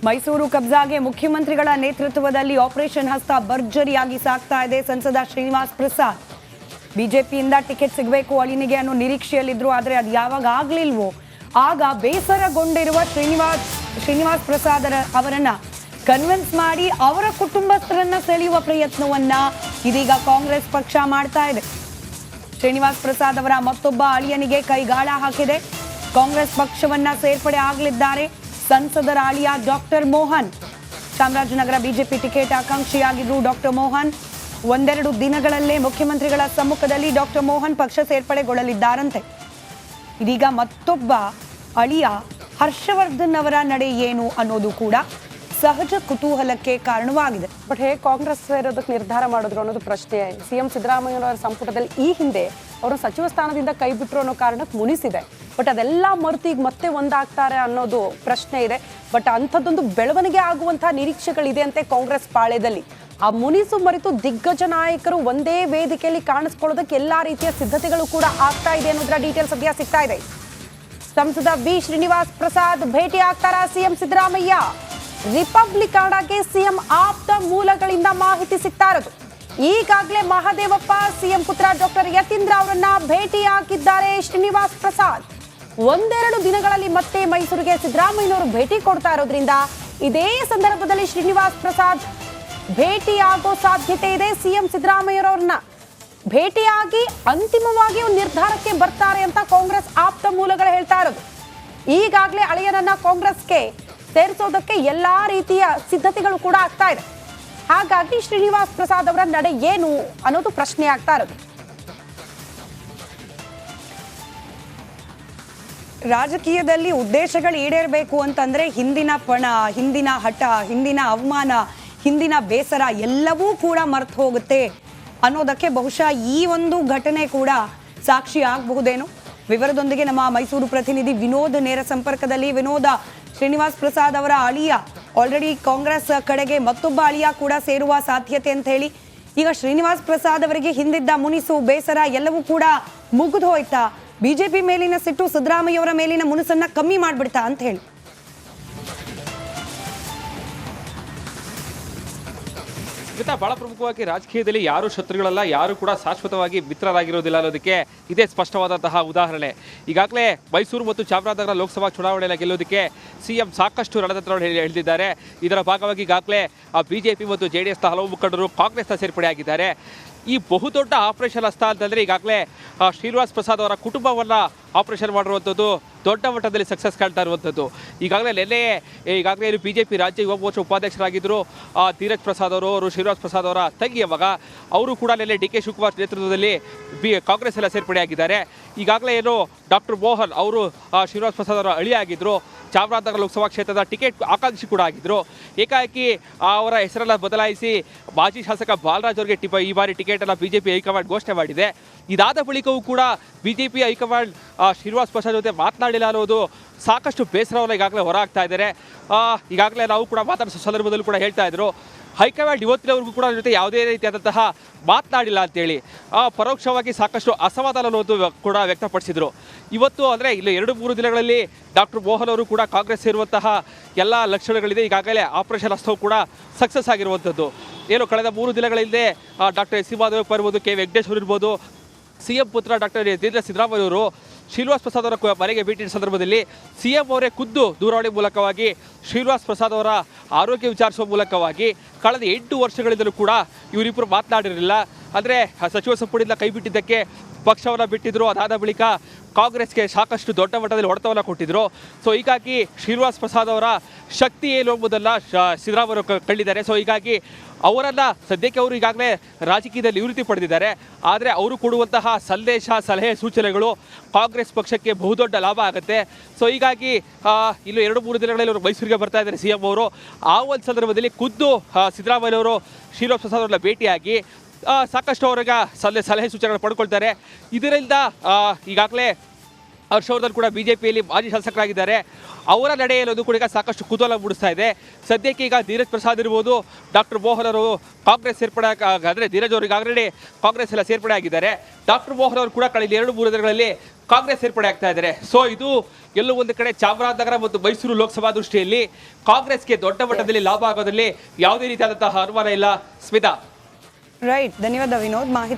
ಮೈಸೂರು ಕಬ್ಜಾಗೆ ಮುಖ್ಯಮಂತ್ರಿಗಳ ನೇತೃತ್ವದಲ್ಲಿ ಆಪರೇಷನ್ ಹಸ್ತ ಭರ್ಜರಿಯಾಗಿ ಸಾಗ್ತಾ ಇದೆ. ಸಂಸದ ಶ್ರೀನಿವಾಸ್ ಪ್ರಸಾದ್ ಬಿಜೆಪಿಯಿಂದ ಟಿಕೆಟ್ ಸಿಗಬೇಕು ಅಳಿನಿಗೆ ಅನ್ನೋ ನಿರೀಕ್ಷೆಯಲ್ಲಿದ್ರು. ಆದರೆ ಅದು ಯಾವಾಗ ಆಗ್ಲಿಲ್ವೋ ಆಗ ಬೇಸರಗೊಂಡಿರುವ ಶ್ರೀನಿವಾಸ್ ಪ್ರಸಾದ್ ಅವರನ್ನ ಕನ್ವಿನ್ಸ್ ಮಾಡಿ ಅವರ ಕುಟುಂಬಸ್ಥರನ್ನ ಸೆಳೆಯುವ ಪ್ರಯತ್ನವನ್ನ ಇದೀಗ ಕಾಂಗ್ರೆಸ್ ಪಕ್ಷ ಮಾಡ್ತಾ ಇದೆ. ಶ್ರೀನಿವಾಸ್ ಪ್ರಸಾದ್ ಅವರ ಮತ್ತೊಬ್ಬ ಅಳಿಯನಿಗೆ ಕೈಗಾಳ ಹಾಕಿದೆ. ಕಾಂಗ್ರೆಸ್ ಪಕ್ಷವನ್ನ ಸೇರ್ಪಡೆ ಆಗಲಿದ್ದಾರೆ ಸಂಸದರ ಅಳಿಯ doctor Mohan. Chamarajanagar BJP ticket ಆಕಾಂಕ್ಷಿಯಾಗಿದ್ರು ಡಾಕ್ಟರ್ ಮೋಹನ್. ಒಂದೆರಡು ದಿನಗಳಲ್ಲೇ ಮುಖ್ಯಮಂತ್ರಿಗಳ ಸಮ್ಮುಖದಲ್ಲಿ ಡಾಕ್ಟರ್ ಮೋಹನ್ ಪಕ್ಷ ಸೇರ್ಪಡೆಗೊಳ್ಳಲಿದ್ದಾರಂತೆ. ಇದೀಗ ಮತ್ತೊಬ್ಬ ಅಳಿಯ ಹರ್ಷವರ್ಧನ್ ಅವರ ನಡೆ ಏನು ಅನ್ನೋದು ಕೂಡ ಸಹಜ ಕುತೂಹಲಕ್ಕೆ ಕಾರಣವಾಗಿದೆ. ಬಟ್ ಹೇಗೆ ಕಾಂಗ್ರೆಸ್ ಸೇರೋದಕ್ಕೆ ನಿರ್ಧಾರ ಮಾಡಿದ್ರು ಅನ್ನೋದು ಪ್ರಶ್ನೆ. ಸಿಎಂ ಸಿದ್ದರಾಮಯ್ಯನವರ ಸಂಪುಟದಲ್ಲಿ ಈ ಹಿಂದೆ ಅವರು ಸಚಿವ ಸ್ಥಾನದಿಂದ ಕೈ ಬಿಟ್ಟರು ಅನ್ನೋ ಕಾರಣಕ್ಕೆ ಮುನಿಸಿದೆ. ಬಟ್ ಅದೆಲ್ಲ ಮರೆತು ಈಗ ಮತ್ತೆ ಒಂದಾಗ್ತಾರೆ ಅನ್ನೋದು ಪ್ರಶ್ನೆ ಇದೆ. ಬಟ್ ಅಂಥದ್ದೊಂದು ಬೆಳವಣಿಗೆ ಆಗುವಂತಹ ನಿರೀಕ್ಷೆಗಳಿದೆ ಅಂತೆ ಕಾಂಗ್ರೆಸ್ ಪಾಳ್ಯದಲ್ಲಿ. ಆ ಮುನಿಸು ಮರೆತು ದಿಗ್ಗಜ ನಾಯಕರು ಒಂದೇ ವೇದಿಕೆಯಲ್ಲಿ ಕಾಣಿಸ್ಕೊಳ್ಳೋದಕ್ಕೆ ಎಲ್ಲಾ ರೀತಿಯ ಸಿದ್ಧತೆಗಳು ಕೂಡ ಆಗ್ತಾ ಇದೆ ಅನ್ನೋದರ ಡೀಟೇಲ್ಸ್ ಸದ್ಯ ಸಿಗ್ತಾ ಇದೆ. ಸಂಸದ ಬಿ ಶ್ರೀನಿವಾಸ್ ಪ್ರಸಾದ್ ಭೇಟಿ ಆಗ್ತಾರಾ ಸಿಎಂ ಸಿದ್ದರಾಮಯ್ಯ? ರಿಪಬ್ಲಿಕಾನಾಗೆ ಸಿಎಂ ಆಪ್ತ ಮೂಲಗಳಿಂದ ಮಾಹಿತಿ ಸಿಗ್ತಾ ಇರೋದು. ಈಗಾಗಲೇ ಮಹದೇವಪ್ಪ ಸಿಎಂ ಪುತ್ರ ಡಾಕ್ಟರ್ ಯತೀಂದ್ರ ಅವರನ್ನ ಭೇಟಿಯಾಗಿದ್ದಾರೆ ಶ್ರೀನಿವಾಸ್ ಪ್ರಸಾದ್. ಒಂದೆರಡು ದಿನಗಳಲ್ಲಿ ಮತ್ತೆ ಮೈಸೂರಿಗೆ ಸಿದ್ದರಾಮಯ್ಯನವರು ಭೇಟಿ ಕೊಡ್ತಾ ಇರೋದ್ರಿಂದ ಇದೇ ಸಂದರ್ಭದಲ್ಲಿ ಶ್ರೀನಿವಾಸ್ ಪ್ರಸಾದ್ ಭೇಟಿಯಾಗೋ ಸಾಧ್ಯತೆ ಇದೆ. ಸಿಎಂ ಸಿದ್ದರಾಮಯ್ಯರವ್ರನ್ನ ಭೇಟಿಯಾಗಿ ಅಂತಿಮವಾಗಿ ಒಂದು ನಿರ್ಧಾರಕ್ಕೆ ಬರ್ತಾರೆ ಅಂತ ಕಾಂಗ್ರೆಸ್ ಆಪ್ತ ಮೂಲಗಳು ಹೇಳ್ತಾ ಇರೋದು. ಈಗಾಗಲೇ ಅಳಿಯನನ್ನ ಕಾಂಗ್ರೆಸ್ಗೆ ಸೇರಿಸೋದಕ್ಕೆ ಎಲ್ಲಾ ರೀತಿಯ ಸಿದ್ಧತೆಗಳು ಕೂಡ ಆಗ್ತಾ ಇದೆ. ಹಾಗಾಗಿ ಶ್ರೀನಿವಾಸ್ ಪ್ರಸಾದ್ ಅವರ ನಡೆ ಏನು ಅನ್ನೋದು ಪ್ರಶ್ನೆ ಆಗ್ತಾ ಇರೋದು. ರಾಜಕೀಯದಲ್ಲಿ ಉದ್ದೇಶಗಳು ಈಡೇರಬೇಕು ಅಂತಂದ್ರೆ ಹಿಂದಿನ ಪಣ, ಹಿಂದಿನ ಹಠ, ಹಿಂದಿನ ಅವಮಾನ, ಹಿಂದಿನ ಬೇಸರ ಎಲ್ಲವೂ ಕೂಡ ಮರ್ತು ಹೋಗುತ್ತೆ ಅನ್ನೋದಕ್ಕೆ ಬಹುಶಃ ಈ ಒಂದು ಘಟನೆ ಕೂಡ ಸಾಕ್ಷಿ ಆಗಬಹುದೇನೋ. ವಿವರದೊಂದಿಗೆ ನಮ್ಮ ಮೈಸೂರು ಪ್ರತಿನಿಧಿ ವಿನೋದ್ ನೇರ ಸಂಪರ್ಕದಲ್ಲಿ. ವಿನೋದ, ಶ್ರೀನಿವಾಸ್ ಪ್ರಸಾದ್ ಅವರ ಅಳಿಯ ಆಲ್ರೆಡಿ ಕಾಂಗ್ರೆಸ್ ಕಡೆಗೆ ಮತ್ತೊಬ್ಬ ಅಳಿಯ ಕೂಡ ಸೇರುವ ಸಾಧ್ಯತೆ ಅಂತ ಹೇಳಿ, ಈಗ ಶ್ರೀನಿವಾಸ್ ಪ್ರಸಾದ್ ಅವರಿಗೆ ಹಿಂದಿದ್ದ ಮುನಿಸು, ಬೇಸರ ಎಲ್ಲವೂ ಕೂಡ ಮುಗಿದು ಹೋಯ್ತಾ? ಬಿಜೆಪಿ ಮೇಲಿನ ಸಿಟ್ಟು ಸಿದ್ದರಾಮಯ್ಯ ಅವರ ಮೇಲಿನ ಮುನಿಸನ್ನ ಕಮ್ಮಿ ಮಾಡ್ಬಿಡ್ತಾ ಅಂತ ಹೇಳಿ? ಬಹಳ ಪ್ರಮುಖವಾಗಿ ರಾಜಕೀಯದಲ್ಲಿ ಯಾರು ಶತ್ರುಗಳಲ್ಲ, ಯಾರು ಕೂಡ ಶಾಶ್ವತವಾಗಿ ಮಿತ್ರರಾಗಿರೋದಿಲ್ಲ ಅನ್ನೋದಕ್ಕೆ ಇದೇ ಸ್ಪಷ್ಟವಾದಂತಹ ಉದಾಹರಣೆ. ಈಗಾಗಲೇ ಮೈಸೂರು ಮತ್ತು ಚಾಮರಾಜನಗರ ಲೋಕಸಭಾ ಚುನಾವಣೆಯಲ್ಲಿ ಗೆಲ್ಲೋದಕ್ಕೆ ಸಿಎಂ ಸಾಕಷ್ಟು ರಣತಂತ್ರವನ್ನು ಹೇಳಿದ್ದಾರೆ. ಇದರ ಭಾಗವಾಗಿ ಈಗಾಗಲೇ ಬಿಜೆಪಿ ಮತ್ತು JDSನ ಹಲವು ಮುಖಂಡರು ಕಾಂಗ್ರೆಸ್ನ ಸೇರ್ಪಡೆಯಾಗಿದ್ದಾರೆ. ಈ ಬಹುದೊಡ್ಡ ಆಪರೇಷನ್ ಹಸ್ತ ಅಂತಂದರೆ ಈಗಾಗಲೇ ಶ್ರೀನಿವಾಸ್ ಪ್ರಸಾದ್ ಅವರ ಕುಟುಂಬವನ್ನು ಆಪರೇಷನ್ ಮಾಡಿರುವಂಥದ್ದು ದೊಡ್ಡ ಮಟ್ಟದಲ್ಲಿ ಸಕ್ಸಸ್ ಕಾಣ್ತಾ ಇರುವಂಥದ್ದು. ಈಗಾಗಲೇ ಬಿಜೆಪಿ ರಾಜ್ಯ ಯುವ ಮೋರ್ಚಾ ಉಪಾಧ್ಯಕ್ಷರಾಗಿದ್ದರು ಧೀರಜ್ ಪ್ರಸಾದ್ ಅವರು ಶ್ರೀನಿವಾಸ್ ಪ್ರಸಾದ್ ಅವರ ತಂಗಿಯ ಮಗ. ಅವರು ಕೂಡ DK ಶಿವಕುಮಾರ್ ನೇತೃತ್ವದಲ್ಲಿ ಕಾಂಗ್ರೆಸ್ ಎಲ್ಲ ಸೇರ್ಪಡೆಯಾಗಿದ್ದಾರೆ. ಈಗಾಗಲೇ ಡಾಕ್ಟರ್ ಮೋಹನ್ ಅವರು ಶ್ರೀನಿವಾಸ್ ಪ್ರಸಾದ್ ಅವರ ಅಳಿಯಾಗಿದ್ದರು. ಚಾಮರಾಜನಗರ ಲೋಕಸಭಾ ಕ್ಷೇತ್ರದ ಟಿಕೆಟ್ ಆಕಾಂಕ್ಷಿ ಕೂಡ ಆಗಿದ್ದರು. ಏಕಾಏಕಿ ಅವರ ಹೆಸರೆಲ್ಲ ಬದಲಾಯಿಸಿ ಮಾಜಿ ಶಾಸಕ ಬಾಲರಾಜ್ ಅವರಿಗೆ ಈ ಬಾರಿ ಟಿಕೆಟನ್ನು ಬಿಜೆಪಿ ಹೈಕಮಾಂಡ್ ಘೋಷಣೆ ಮಾಡಿದೆ. ಇದಾದ ಬಳಿಕವೂ ಕೂಡ ಬಿಜೆಪಿ ಹೈಕಮಾಂಡ್ ಶ್ರೀನಿವಾಸ್ ಪ್ರಸಾದ್ ಜೊತೆ ಮಾತನಾಡಿಲ್ಲ ಅನ್ನೋದು ಸಾಕಷ್ಟು ಬೇಸರವನ್ನು ಈಗಾಗಲೇ ಹೊರಹಾಕ್ತಾ ಇದ್ದಾರೆ. ಈಗಾಗಲೇ ನಾವು ಕೂಡ ಮಾತಾಡಿಸೋ ಸಂದರ್ಭದಲ್ಲೂ ಕೂಡ ಹೇಳ್ತಾ ಇದ್ರು, ಹೈಕಮಾಂಡ್ ಇವತ್ತಿನವರೆಗೂ ಕೂಡ ಜೊತೆ ಯಾವುದೇ ರೀತಿಯಾದಂತಹ ಮಾತನಾಡಿಲ್ಲ ಅಂತೇಳಿ ಪರೋಕ್ಷವಾಗಿ ಸಾಕಷ್ಟು ಅಸಮಾಧಾನವನ್ನು ಕೂಡ ವ್ಯಕ್ತಪಡಿಸಿದರು. ಇವತ್ತು ಅಂದರೆ ಇಲ್ಲಿ 2-3 ದಿನಗಳಲ್ಲಿ ಡಾಕ್ಟರ್ ಮೋಹನ್ ಅವರು ಕೂಡ ಕಾಂಗ್ರೆಸ್ ಸೇರುವಂತಹ ಎಲ್ಲ ಲಕ್ಷಣಗಳಿದೆ. ಈಗಾಗಲೇ ಆಪರೇಷನ್ ಹಸ್ತವು ಕೂಡ ಸಕ್ಸಸ್ ಆಗಿರುವಂಥದ್ದು. ಕಳೆದ 3 ದಿನಗಳ ಹಿಂದೆ ಡಾಕ್ಟರ್ ಎಸ್ ಸಿ ಮಾಧವಪ್ಪ ಇರ್ಬೋದು, ಕೆ ವೆಂಕಟೇಶ್ವರ್ ಇರ್ಬೋದು, ಸಿಎಂ ಪುತ್ರ ಡಾಕ್ಟರ್ ಸಿದ್ದರಾಮಯ್ಯ ಅವರು ಶ್ರೀನಿವಾಸ್ ಪ್ರಸಾದ್ ಅವರ ಮನೆಗೆ ಭೇಟಿ ಸಂದರ್ಭದಲ್ಲಿ ಸಿಎಂ ಅವರೇ ಖುದ್ದು ದೂರವಾಣಿ ಮೂಲಕವಾಗಿ ಶ್ರೀನಿವಾಸ್ ಪ್ರಸಾದ್ ಅವರ ಆರೋಗ್ಯ ವಿಚಾರಿಸುವ ಮೂಲಕವಾಗಿ ಕಳೆದ 8 ವರ್ಷಗಳಿಂದಲೂ ಕೂಡ ಇವರಿಬ್ಬರು ಮಾತನಾಡಿರಲಿಲ್ಲ. ಅಂದರೆ ಸಚಿವ ಸಂಪುಟದಿಂದ ಕೈ ಬಿಟ್ಟಿದ್ದಕ್ಕೆ ಪಕ್ಷವನ್ನು ಬಿಟ್ಟಿದ್ರು. ಅದಾದ ಬಳಿಕ ಕಾಂಗ್ರೆಸ್ಗೆ ಸಾಕಷ್ಟು ದೊಡ್ಡ ಮಟ್ಟದಲ್ಲಿ ಹೊಡೆತವನ್ನು ಕೊಟ್ಟಿದ್ರು. ಸೊ ಹೀಗಾಗಿ ಶ್ರೀನಿವಾಸ್ ಪ್ರಸಾದ್ ಅವರ ಶಕ್ತಿ ಏನು ಎಂಬುದನ್ನು ಸಿದ್ದರಾಮಯ್ಯ ಕಂಡಿದ್ದಾರೆ. ಸೊ ಹೀಗಾಗಿ ಅವರನ್ನು ಸದ್ಯಕ್ಕೆ ಅವರು ಈಗಾಗಲೇ ರಾಜಕೀಯದಲ್ಲಿ ನಿವೃತ್ತಿ ಪಡೆದಿದ್ದಾರೆ. ಆದರೆ ಅವರು ಕೊಡುವಂತಹ ಸಂದೇಶ, ಸಲಹೆ, ಸೂಚನೆಗಳು ಕಾಂಗ್ರೆಸ್ ಪಕ್ಷಕ್ಕೆ ಬಹುದೊಡ್ಡ ಲಾಭ ಆಗುತ್ತೆ. ಸೊ ಹೀಗಾಗಿ ಇನ್ನು 2-3 ದಿನಗಳಲ್ಲಿ ಅವರು ಮೈಸೂರಿಗೆ ಬರ್ತಾ ಇದ್ದಾರೆ ಸಿಎಂ ಅವರು. ಆ ಒಂದು ಸಂದರ್ಭದಲ್ಲಿ ಖುದ್ದು ಸಿದ್ದರಾಮಯ್ಯ ಅವರು ಶ್ರೀನಿವಾಸ್ ಪ್ರಸಾದ್ ಅವರನ್ನ ಭೇಟಿಯಾಗಿ ಸಾಕಷ್ಟು ಅವರಿಗೆ ಸಲಹೆ ಸೂಚನೆಗಳು ಪಡ್ಕೊಳ್ತಾರೆ. ಇದರಿಂದ ಈಗಾಗಲೇ ಹರ್ಷವರ್ಧನ್ ಕೂಡ ಬಿಜೆಪಿಯಲ್ಲಿ ಮಾಜಿ ಶಾಸಕರಾಗಿದ್ದಾರೆ. ಅವರ ನಡೆ ಅನ್ನೋದು ಕೂಡ ಈಗ ಸಾಕಷ್ಟು ಕುತೂಹಲ ಮೂಡಿಸ್ತಾ ಇದೆ. ಸದ್ಯಕ್ಕೆ ಈಗ ಧೀರಜ್ ಪ್ರಸಾದ್ ಇರ್ಬೋದು, ಡಾಕ್ಟರ್ ಮೋಹನ್ ಅವರು ಕಾಂಗ್ರೆಸ್ ಸೇರ್ಪಡೆ ಆದರೆ ಧೀರಜ್ ಅವರಿಗೆ ಆಲ್ರೆಡಿ ಕಾಂಗ್ರೆಸ್ ಎಲ್ಲ ಸೇರ್ಪಡೆ ಆಗಿದ್ದಾರೆ. ಡಾಕ್ಟರ್ ಮೋಹನ್ ಅವರು ಕೂಡ ಕಳೆದ 2-3 ದಿನಗಳಲ್ಲಿ ಕಾಂಗ್ರೆಸ್ ಸೇರ್ಪಡೆ ಆಗ್ತಾ ಇದ್ದಾರೆ. ಸೊ ಇದು ಎಲ್ಲೋ ಒಂದು ಕಡೆ ಚಾಮರಾಜನಗರ ಮತ್ತು ಮೈಸೂರು ಲೋಕಸಭಾ ದೃಷ್ಟಿಯಲ್ಲಿ ಕಾಂಗ್ರೆಸ್ಗೆ ದೊಡ್ಡ ಮಟ್ಟದಲ್ಲಿ ಲಾಭ ಆಗೋದ್ರಲ್ಲಿ ಯಾವುದೇ ರೀತಿಯಾದಂತಹ ಅನುಮಾನ ಇಲ್ಲ. ಸ್ಮಿತಾ. ರೈಟ್, ಧನ್ಯವಾದ ವಿನೋದ್. ಮಾಹಿತಿ